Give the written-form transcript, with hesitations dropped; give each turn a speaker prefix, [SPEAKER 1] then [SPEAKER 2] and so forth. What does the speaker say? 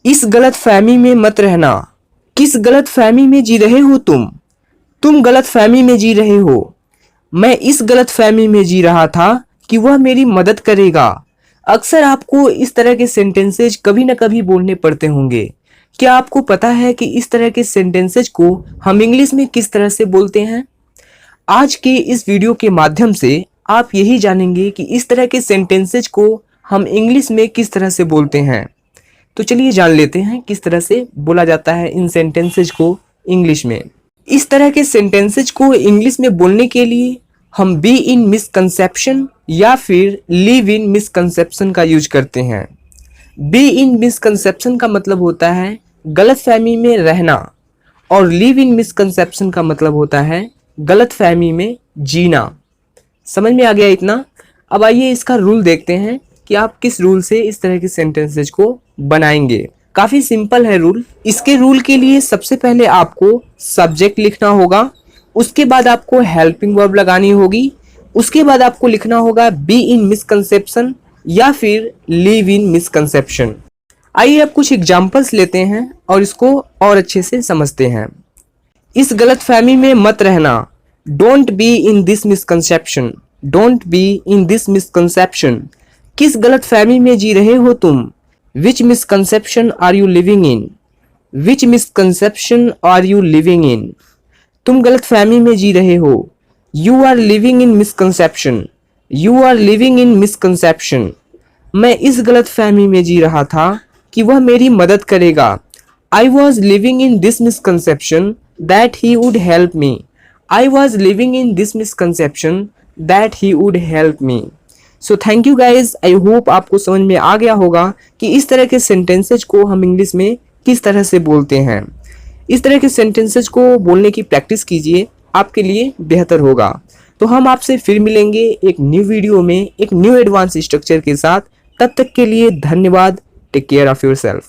[SPEAKER 1] इस गलत फहमी में मत रहना। किस गलत फहमी में जी रहे हो तुम गलत फहमी में जी रहे हो। मैं इस गलत फहमी में जी रहा था कि वह मेरी मदद करेगा। अक्सर आपको इस तरह के सेंटेंसेज कभी ना कभी बोलने पड़ते होंगे। क्या आपको पता है कि इस तरह के सेंटेंसेज को हम इंग्लिश में किस तरह से बोलते हैं? आज के इस वीडियो के माध्यम से आप यही जानेंगे कि इस तरह के सेंटेंसेज को हम इंग्लिश में किस तरह से बोलते हैं। तो चलिए जान लेते हैं किस तरह से बोला जाता है इन सेंटेंसेज को इंग्लिश में। इस तरह के सेंटेंसेज को इंग्लिश में बोलने के लिए हम बी इन मिसकंसेप्शन या फिर लिव इन मिसकंसेप्शन का यूज करते हैं। बी इन मिसकंसेप्शन का मतलब होता है गलतफहमी में रहना और लिव इन मिसकंसेप्शन का मतलब होता है गलतफहमी में जीना। समझ में आ गया इतना? अब आइए इसका रूल देखते हैं कि आप किस रूल से इस तरह के सेंटेंसेज को बनाएंगे। काफी सिंपल है रूल। इसके रूल के लिए सबसे पहले आपको सब्जेक्ट लिखना होगा, उसके बाद आपको हेल्पिंग वर्ब लगानी होगी, उसके बाद आपको लिखना होगा बी इन मिसकंसेप्शन या फिर लिव इन मिसकंसेप्शन। आइए अब कुछ एग्जांपल्स लेते हैं और इसको और अच्छे से समझते हैं। इस गलतफहमी में मत रहना। Don't be in this misconception. Don't be in this misconception. किस गलतफहमी में जी रहे हो तुम? Which misconception are you living in? Which misconception are you living in? तुम गलतफहमी में जी रहे हो। You are living in misconception. You are living in misconception. मैं इस गलतफहमी में जी रहा था कि वह मेरी मदद करेगा। I was living in this misconception that he would help me. I was living in this misconception that he would help me. So thank you guys. I hope आपको समझ में आ गया होगा कि इस तरह के सेंटेंसेज को हम इंग्लिश में किस तरह से बोलते हैं। इस तरह के सेंटेंसेज को बोलने की प्रैक्टिस कीजिए, आपके लिए बेहतर होगा। तो हम आपसे फिर मिलेंगे एक न्यू वीडियो में एक न्यू एडवांस स्ट्रक्चर के साथ। तब तक के लिए धन्यवाद। Take care of yourself.